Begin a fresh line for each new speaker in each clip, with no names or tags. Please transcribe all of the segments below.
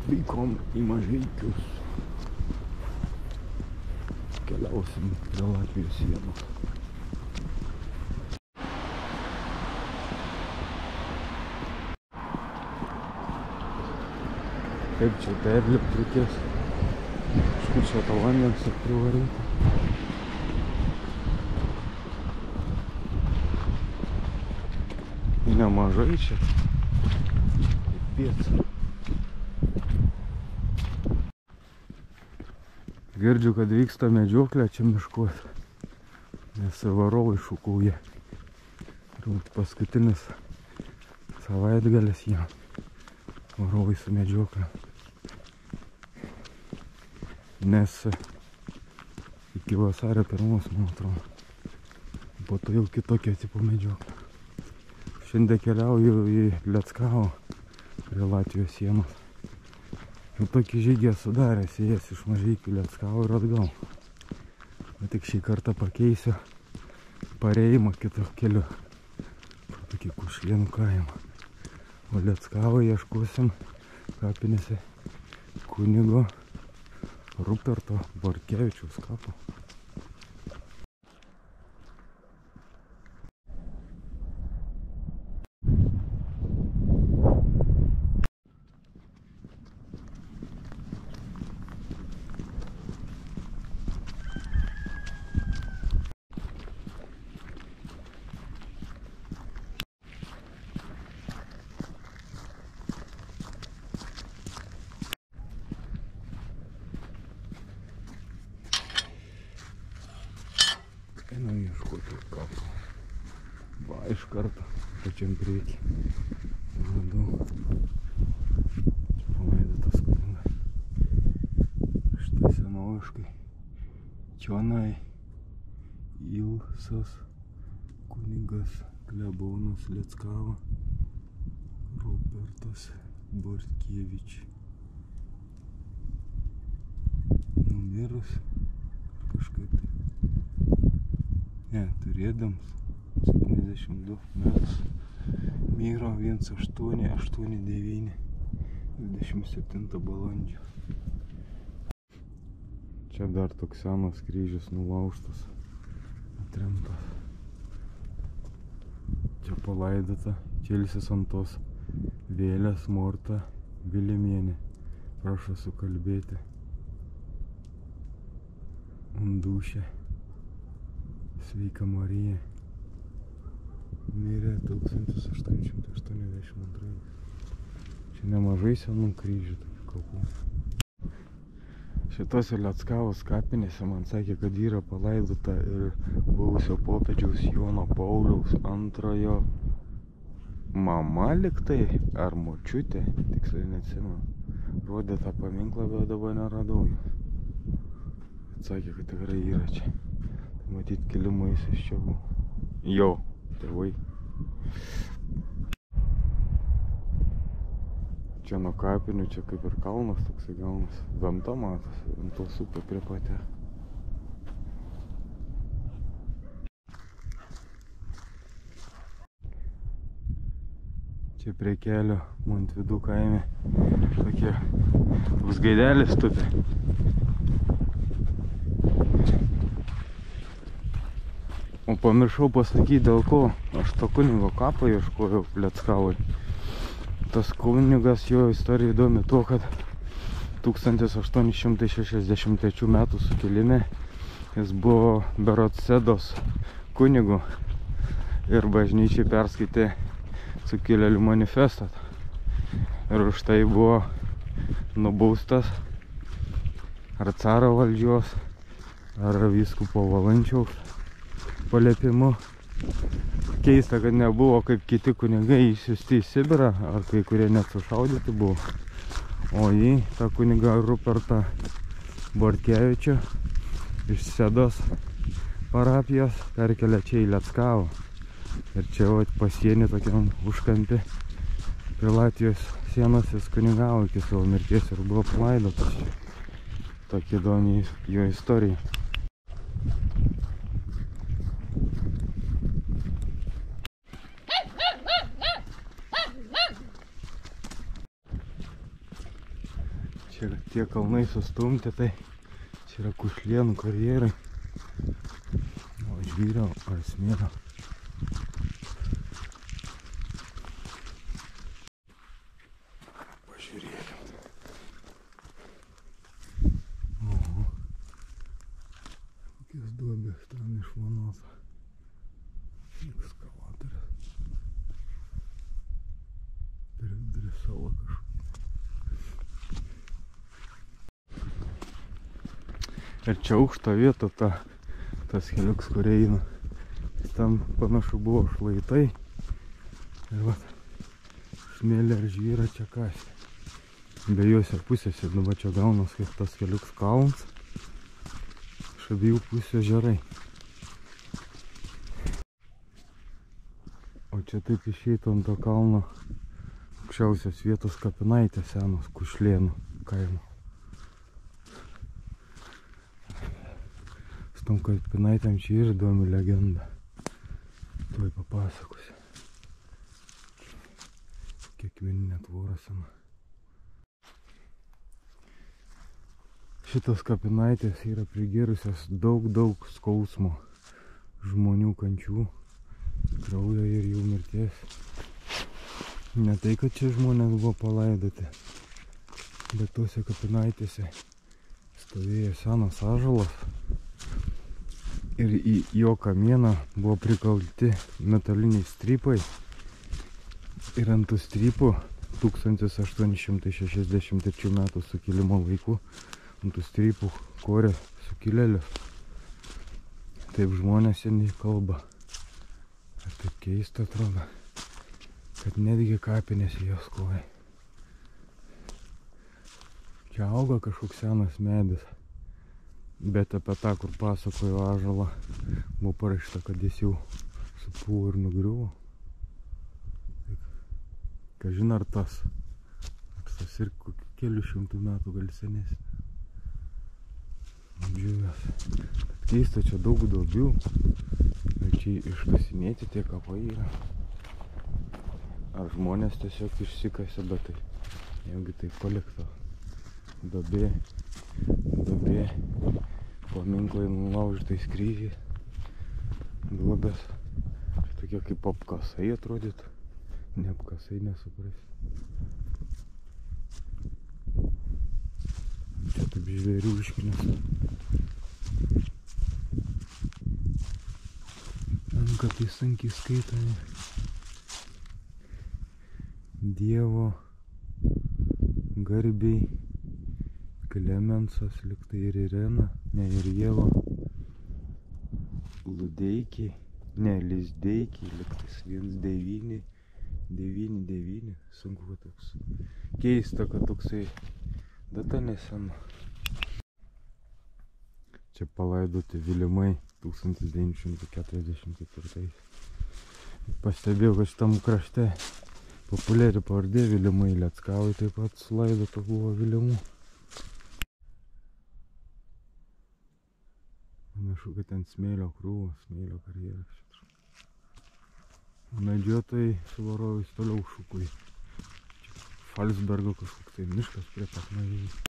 Atvykom į Mažeikius. Keliausim prie Latvijos sienos. Kaip čia perlipti reikės? Kažkur čia to vandens ir privaryti. Nemažai čia. Piec. Girdžiu, kad vyksta medžioklė čia miškuose, nes varovai šūkauja. Paskutinis savaitgalis jam. Varovai su medžioklė. Nes iki vasario 1, man atrodo. Po to jau kitokia tipo medžioklė. Šiandien keliauju į Leckavą prie Latvijos sienos. Jau tokį žygį esu daręs, ėjęs iš Mažeikių Leckavą ir atgal. Bet tik šį kartą pakeisiu parėjimą kito keliu. Pro tokį Kušlėnų kaimą. O Leckavą ieškosim kapinėse kunigo Ruperto Bortkevičiaus kapo. Einu ieškoti kapo. Va, iš karto, pačiam priekį. Radau. Čia palaidotas kunigas. Štai senoviškai. Čionai Ilsas kunigas klebonas Leckava Rupertas Bortkevič. Numirus kažkaip tai. Ne, turėdams 72 metus. Myro 1889 27 balandžio. Čia dar toks senas kryžius nulaužtas, atremtas. Čia palaidota, čia ilsis ant tos vėlės Morta Vilimienė. Prašo sukalbėti. Ant dūšė. Sveika Marija. Mirė 1882. Čia nemažai senų kryžių, tokių kapų. Šitose Leckavos kapinėse man sakė, kad yra palaidota ir buvusio popiežiaus Jono Pauliaus II mama liktai, ar močiutė, tiksliai neatsimenu. Rodė tą paminklą, bet dabar neradau jų. Bet sakė, kad tikrai yra čia. Matyt, kilimais iš čia buvo. Jo, tėvai. Čia nuo kapinių, čia kaip ir kalnas toksai gaunas. Gamta matosi, ant tos upė prie patė. Čia prie kelio Montvidų kaime toks gaidelis tupi. O pamiršau pasakyti, dėl ko aš to kunigo kapą ieškojau Leckavoj. Tas kunigas, jo istorija įdomi tuo, kad 1863 metų sukilime jis buvo berods Sedos kunigu ir bažnyčiai perskaitė sukilėlių manifestą. Ir už tai buvo nubaustas ar caro valdžios, ar vyskupo Valančiaus paliepimu. Keista, kad nebuvo kaip kiti kunigai išsiųsti į Sibirą, ar kai kurie net sušaudyti buvo. O jį, tą kunigą Rupertą Bortkevičių iš Sedos parapijos perkelia čia į Leckavą. Ir čia pasienį tokiam užkampį prie Latvijos sienos jis kunigavo iki savo mirties ir buvo palaidotas čia. Tokia įdomi jo istorija. Čia tie kalnai sustumti, tai čia yra Kušlėnų karjerai. O žvyrio ar smėlio. Pažiūrėkim. Oho. Kokios duobės ten išvanuota. Ekskavatorius. Per vidurį salą kažkokį. Ir čia aukšta vieta tas keliuks, kur eina. Ten panašu buvo šlaitai. Ir vat, smėlė ir žvyra čia kasė. Abiejose pusėse dabar čia gaunas kaip tas keliuks kalnas. Iš abiejų pusės ežerai. O čia taip išeitų ant to kalno aukščiausios vietos kapinaitės senos Kušlėnų kaimo. Su tom kapinaitėm čia ir įdomi legenda. Tuoj papasakosiu. Kiekvieninė tvora sena. Šitos kapinaitės yra prigėrusios daug skausmo, žmonių kančių, kraujo ir jų mirties. Ne tai, kad čia žmonės buvo palaidoti, bet tuose kapinaitėse stovėjo senas ąžuolas ir į jo kamieną buvo prikalti metaliniai strypai ir ant tų strypų 1863 metų sukilimo laikų ant tų strypų korė sukilėlius. Taip žmonės seniai kalba. Ir taip keista atrodo, kad netgi kapinėse jos koja. Čia auga kažkoks senas medis, bet apie tą, kur pasakojo ąžuolą, buvo parašyta, kad jis jau supuvo ir nugriuvo. Kažin ar tas ir kelių šimtų metų gal senesnis. Apžiūrės. Keista, čia daug duobių. Ir čia iškasinėti tie kapai yra. Ar žmonės tiesiog išsikasė, bet tai jeigu tai palikta. Duobė, paminklai nulaužytais kryžiais, duobės. Čia tokie kaip apkasai atrodytų. Ne apkasai, nesuprasi. Čia taip žvėrių iškinės. Antkapiai sunkiai skaitomi. Dievo garbiai Klemensas, liktai ir Irena, ne ir Ieva. Ludeikiai, ne Lizdeikiai, liktais 199, sunku toks. Keista, kad toksai data nesena. Čia palaidoti Vilimai 1944. Pastebėjau, kad šitam krašte populiari pavardė Vilimai, Leckavai taip pat sulaidoto buvo Vilimų. Panašu, kad ten smėlio krūva, smėlio karjeras. Medžiotojai su varovais toliau šukui. Falsbergo kažkoks tai miškas prie pat Mažeikių.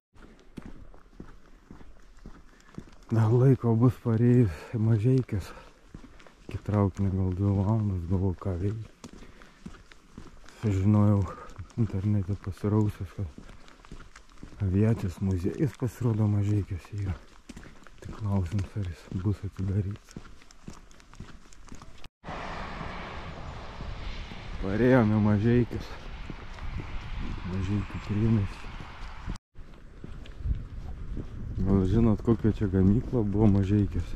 Dar laiko bus parėjus Mažeikis. Iki traukinio gal 2 valandas, galvoju ką veikia. Sužinojau internete pasirausęs, kad aviacijos muziejus pasirodo Mažeikiuose yra. Tik klausimas, ar jis bus atidarytas. Parėjome Mažeikius. Mažeikių priemiesty. Gal žinot, kokia čia gamykla buvo Mažeikiuose?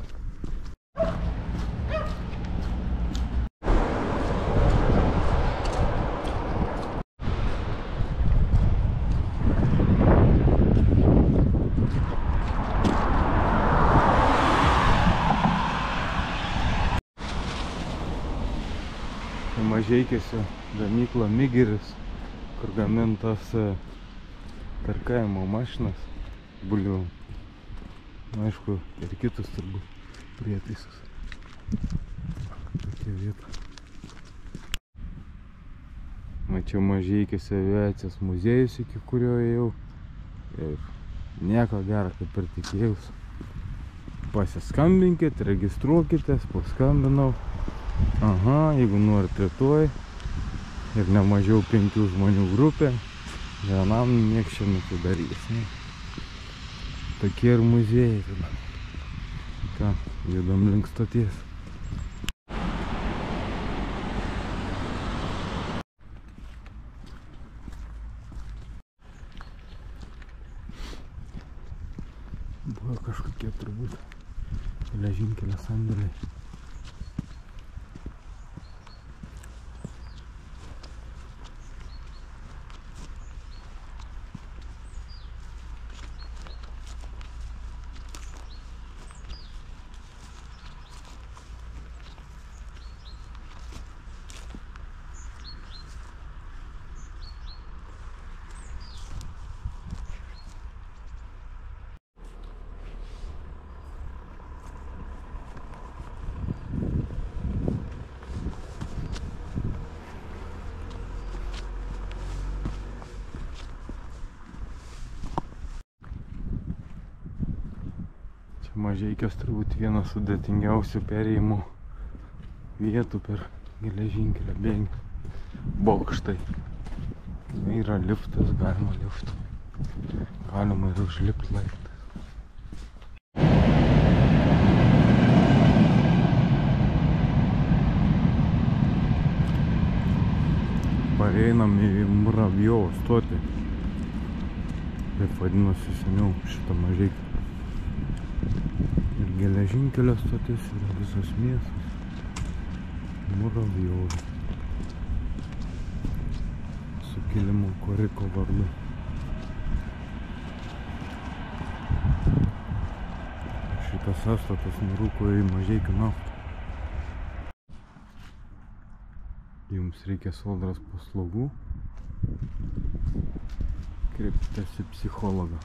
Mažeikiuose gamykla Migiris, kur gamintas tarkavimo mašinas, bulvių, aišku, ir kitus turbūt prietaisus. Tokia vieta. Mačiau Mažeikiuose aviacijos muziejus, iki kurio ėjau. Ir nieko gero, kaip ir tikėjus. Pasiskambinkit, registruokitės, paskambinau. Aha, jeigu norit rytoj ir ne mažiau 5 žmonių grupė, vienam nieks čia nesudarys. Tokie ir muziejai tada. Ką, judam link stoties. Buvo kažkokie turbūt geležinkelio sandėliai. Mažeikės turbūt vienas sudėtingiausių perėjimų vietų per geležinkelio bėgį. Bokštai. Yra liftas, galima liftu. Galima ir užlipti laiptais. Pareinam į Muravjovo stotį. Taip vadinosi seniau šitą Mažeiką. Ir geležinkelio stotis yra visas miestas. Muravjovas. Sukilimo koriko vardu. Šitas sąstatas nurūko į Mažeikių naftą. Jums reikia sodros paslaugų, kreipkitės į psichologą.